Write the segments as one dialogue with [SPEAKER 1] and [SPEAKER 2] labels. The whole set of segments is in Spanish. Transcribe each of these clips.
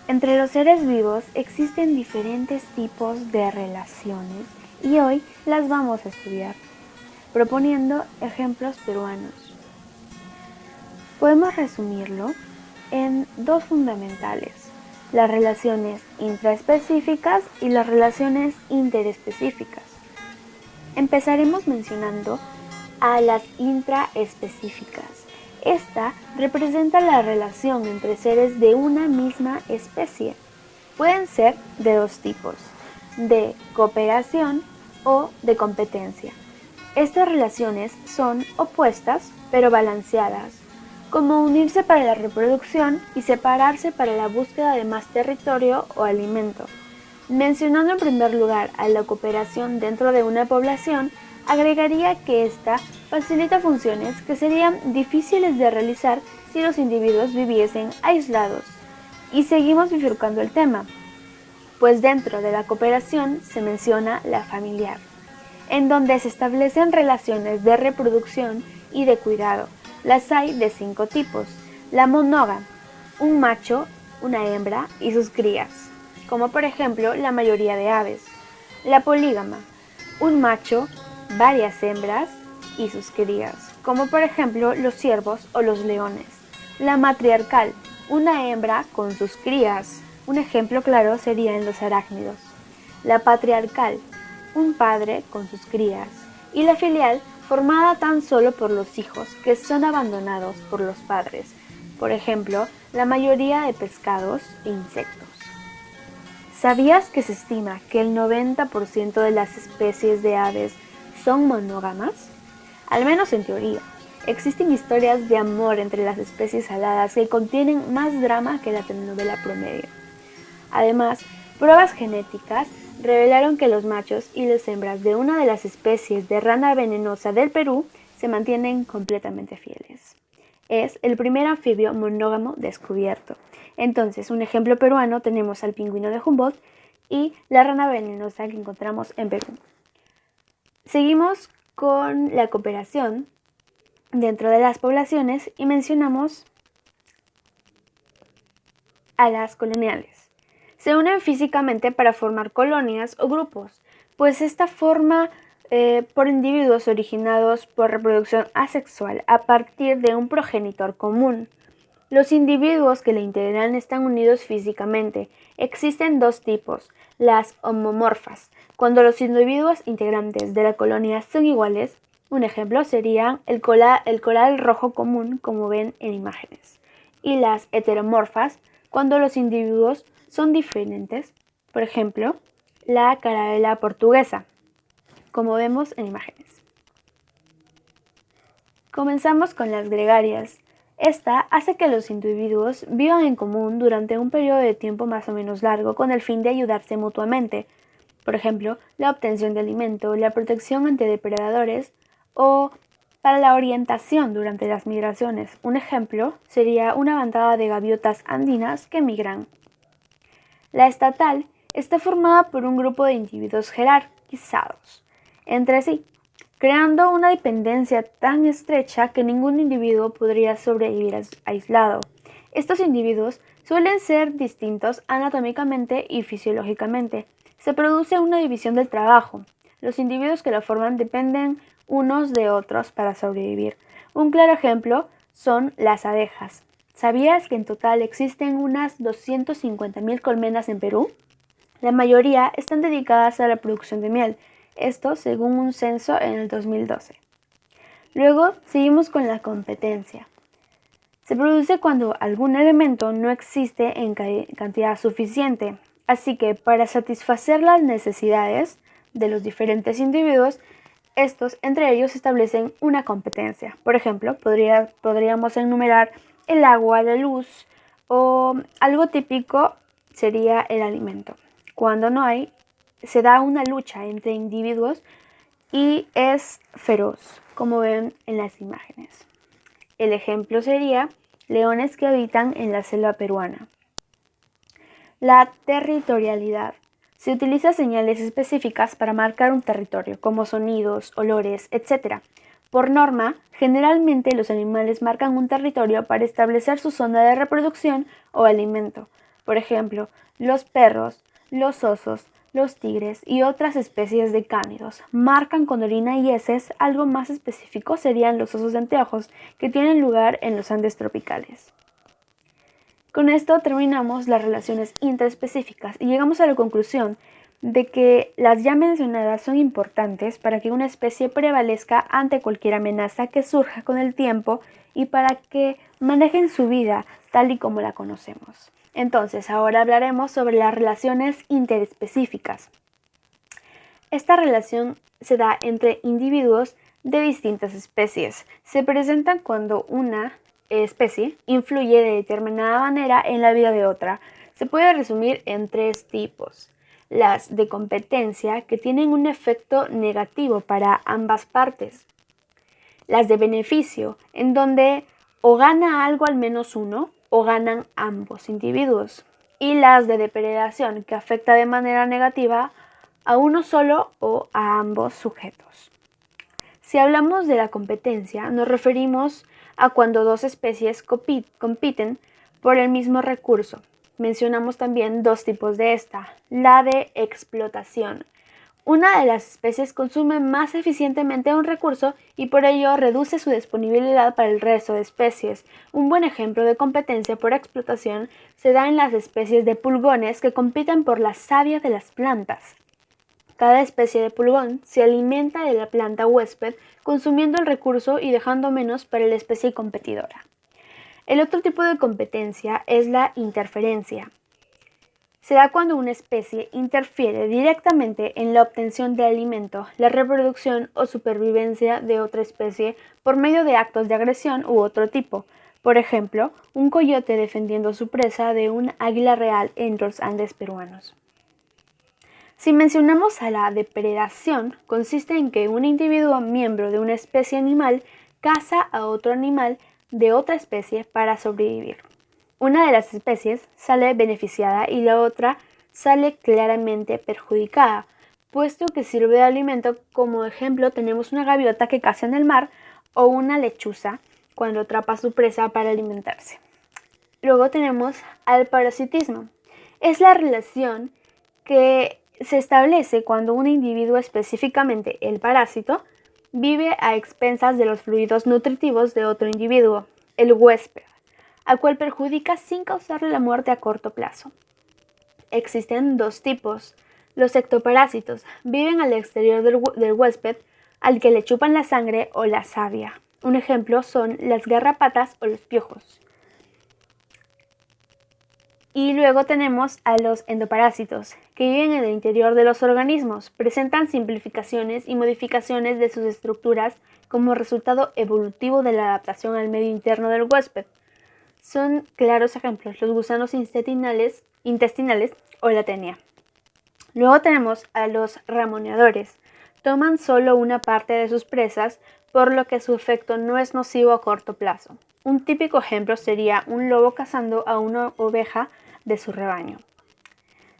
[SPEAKER 1] Entre los seres vivos existen diferentes tipos de relaciones y hoy las vamos a estudiar, proponiendo ejemplos peruanos. Podemos resumirlo en dos fundamentales: las relaciones intraespecíficas y las relaciones interespecíficas. Empezaremos mencionando a las intraespecíficas. Esta representa la relación entre seres de una misma especie. Pueden ser de dos tipos: de cooperación o de competencia. Estas relaciones son opuestas pero balanceadas, como unirse para la reproducción y separarse para la búsqueda de más territorio o alimento. Mencionando en primer lugar a la cooperación dentro de una población, agregaría que ésta facilita funciones que serían difíciles de realizar si los individuos viviesen aislados. Y seguimos bifurcando el tema, pues dentro de la cooperación se menciona la familiar, en donde se establecen relaciones de reproducción y de cuidado. Las hay de 5 tipos: la monógama, un macho, una hembra y sus crías, como por ejemplo la mayoría de aves; la polígama, un macho, varias hembras y sus crías, como por ejemplo los ciervos o los leones; la matriarcal, una hembra con sus crías, un ejemplo claro sería en los arácnidos; la patriarcal, un padre con sus crías; y la filial, formada tan solo por los hijos que son abandonados por los padres, por ejemplo, la mayoría de pescados e insectos. ¿Sabías que se estima que el 90% de las especies de aves son monógamas? Al menos en teoría. Existen historias de amor entre las especies aladas que contienen más drama que la telenovela promedio. Además, pruebas genéticas revelaron que los machos y las hembras de una de las especies de rana venenosa del Perú se mantienen completamente fieles. Es el primer anfibio monógamo descubierto. Entonces, un ejemplo peruano tenemos al pingüino de Humboldt y la rana venenosa que encontramos en Perú. Seguimos con la cooperación dentro de las poblaciones y mencionamos a las coloniales. Se unen físicamente para formar colonias o grupos, pues esta forma por individuos originados por reproducción asexual a partir de un progenitor común. Los individuos que la integran están unidos físicamente. Existen dos tipos: las homomorfas, cuando los individuos integrantes de la colonia son iguales. Un ejemplo sería el coral rojo común, como ven en imágenes. Y las heteromorfas, cuando los individuos son diferentes. Por ejemplo, la carabela portuguesa, como vemos en imágenes. Comenzamos con las gregarias. Esta hace que los individuos vivan en común durante un periodo de tiempo más o menos largo con el fin de ayudarse mutuamente. Por ejemplo, la obtención de alimento, la protección ante depredadores o para la orientación durante las migraciones. Un ejemplo sería una bandada de gaviotas andinas que migran. La estatal está formada por un grupo de individuos jerarquizados entre sí, creando una dependencia tan estrecha que ningún individuo podría sobrevivir aislado. Estos individuos suelen ser distintos anatómicamente y fisiológicamente. Se produce una división del trabajo. Los individuos que lo forman dependen unos de otros para sobrevivir. Un claro ejemplo son las abejas. ¿Sabías que en total existen unas 250.000 colmenas en Perú? La mayoría están dedicadas a la producción de miel, esto según un censo en el 2012. Luego seguimos con la competencia. Se produce cuando algún elemento no existe en cantidad suficiente, así que para satisfacer las necesidades de los diferentes individuos, estos entre ellos establecen una competencia. Por ejemplo, podríamos enumerar el agua, la luz, o algo típico sería el alimento. Cuando no hay, se da una lucha entre individuos y es feroz, como ven en las imágenes. El ejemplo sería leones que habitan en la selva peruana. La territorialidad. Se utiliza señales específicas para marcar un territorio, como sonidos, olores, etc. Por norma, generalmente los animales marcan un territorio para establecer su zona de reproducción o alimento. Por ejemplo, los perros, los osos, los tigres y otras especies de cánidos marcan con orina y heces. Algo más específico serían los osos de anteojos, que tienen lugar en los Andes tropicales. Con esto terminamos las relaciones intraespecíficas y llegamos a la conclusión de que las ya mencionadas son importantes para que una especie prevalezca ante cualquier amenaza que surja con el tiempo y para que manejen su vida tal y como la conocemos. Entonces, ahora hablaremos sobre las relaciones interespecíficas. Esta relación se da entre individuos de distintas especies. Se presentan cuando una especie influye de determinada manera en la vida de otra. Se puede resumir en 3 tipos. Las de competencia, que tienen un efecto negativo para ambas partes. Las de beneficio, en donde o gana algo al menos uno o ganan ambos individuos. Y las de depredación, que afecta de manera negativa a uno solo o a ambos sujetos. Si hablamos de la competencia, nos referimos a cuando dos especies compiten por el mismo recurso. Mencionamos también 2 tipos de esta. La de explotación. Una de las especies consume más eficientemente un recurso y por ello reduce su disponibilidad para el resto de especies. Un buen ejemplo de competencia por explotación se da en las especies de pulgones que compiten por la savia de las plantas. Cada especie de pulgón se alimenta de la planta huésped, consumiendo el recurso y dejando menos para la especie competidora. El otro tipo de competencia es la interferencia. Se da cuando una especie interfiere directamente en la obtención de alimento, la reproducción o supervivencia de otra especie por medio de actos de agresión u otro tipo. Por ejemplo, un coyote defendiendo su presa de un águila real en los Andes peruanos. Si mencionamos a la depredación, consiste en que un individuo miembro de una especie animal caza a otro animal de otra especie para sobrevivir. Una de las especies sale beneficiada y la otra sale claramente perjudicada, puesto que sirve de alimento. Como ejemplo tenemos una gaviota que caza en el mar o una lechuza cuando atrapa a su presa para alimentarse. Luego tenemos al parasitismo. Es la relación que se establece cuando un individuo, específicamente el parásito, vive a expensas de los fluidos nutritivos de otro individuo, el huésped, al cual perjudica sin causarle la muerte a corto plazo. Existen 2 tipos. Los ectoparásitos viven al exterior del huésped, al que le chupan la sangre o la savia. Un ejemplo son las garrapatas o los piojos. Y luego tenemos a los endoparásitos, que viven en el interior de los organismos, presentan simplificaciones y modificaciones de sus estructuras como resultado evolutivo de la adaptación al medio interno del huésped. Son claros ejemplos los gusanos intestinales o la tenia. Luego tenemos a los ramoneadores. Toman solo una parte de sus presas, por lo que su efecto no es nocivo a corto plazo. Un típico ejemplo sería un lobo cazando a una oveja de su rebaño.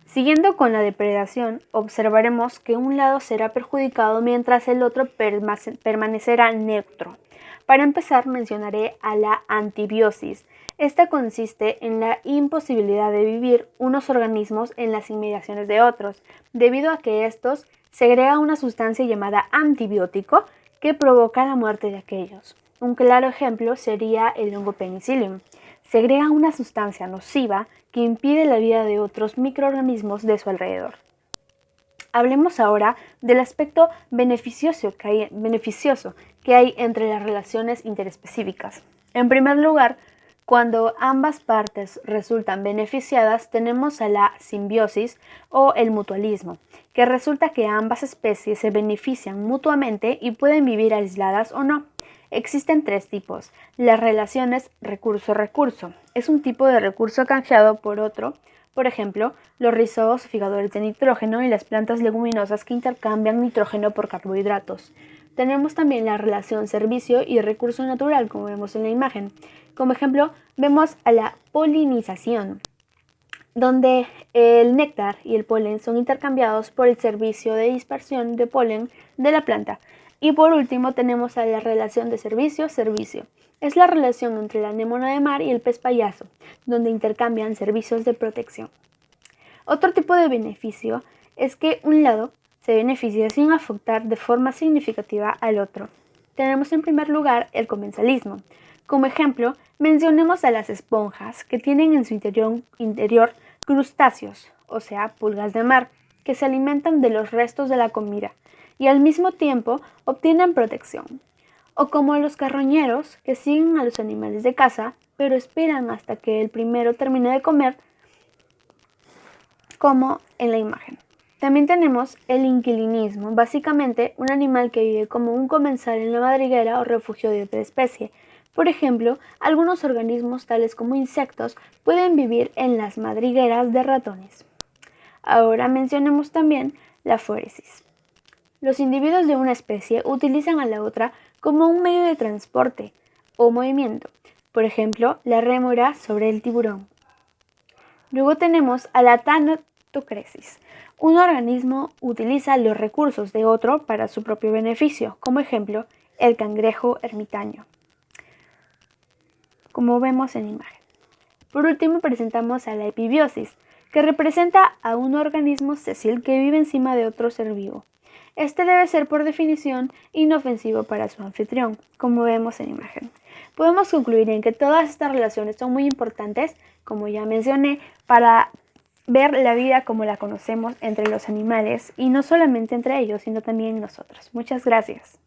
[SPEAKER 1] Siguiendo con la depredación, observaremos que un lado será perjudicado mientras el otro permanecerá neutro. Para empezar, mencionaré a la antibiosis. Esta consiste en la imposibilidad de vivir unos organismos en las inmediaciones de otros, debido a que estos segregan una sustancia llamada antibiótico que provoca la muerte de aquellos. Un claro ejemplo sería el hongo penicillium. Segrega una sustancia nociva que impide la vida de otros microorganismos de su alrededor. Hablemos ahora del aspecto beneficioso que hay entre las relaciones interespecíficas. En primer lugar, cuando ambas partes resultan beneficiadas, tenemos a la simbiosis o el mutualismo, que resulta que ambas especies se benefician mutuamente y pueden vivir aisladas o no. Existen 3 tipos. Las relaciones recurso-recurso. Es un tipo de recurso canjeado por otro. Por ejemplo, los rizos figadores de nitrógeno y las plantas leguminosas que intercambian nitrógeno por carbohidratos. Tenemos también la relación servicio y recurso natural, como vemos en la imagen. Como ejemplo, vemos a la polinización, donde el néctar y el polen son intercambiados por el servicio de dispersión de polen de la planta. Y por último tenemos a la relación de servicio-servicio. Es la relación entre la anémona de mar y el pez payaso, donde intercambian servicios de protección. Otro tipo de beneficio es que un lado se beneficia sin afectar de forma significativa al otro. Tenemos en primer lugar el comensalismo. Como ejemplo, mencionemos a las esponjas que tienen en su interior crustáceos, o sea, pulgas de mar, que se alimentan de los restos de la comida y al mismo tiempo obtienen protección. O como los carroñeros que siguen a los animales de caza, pero esperan hasta que el primero termine de comer, como en la imagen. También tenemos el inquilinismo, básicamente un animal que vive como un comensal en la madriguera o refugio de otra especie. Por ejemplo, algunos organismos tales como insectos pueden vivir en las madrigueras de ratones. Ahora mencionemos también la foresis. Los individuos de una especie utilizan a la otra como un medio de transporte o movimiento, por ejemplo, la rémora sobre el tiburón. Luego tenemos a la tanatocresis. Un organismo utiliza los recursos de otro para su propio beneficio, como ejemplo, el cangrejo ermitaño, como vemos en imagen. Por último presentamos a la epibiosis, que representa a un organismo sésil que vive encima de otro ser vivo. Este debe ser por definición inofensivo para su anfitrión, como vemos en imagen. Podemos concluir en que todas estas relaciones son muy importantes, como ya mencioné, para ver la vida como la conocemos entre los animales y no solamente entre ellos, sino también nosotros. Muchas gracias.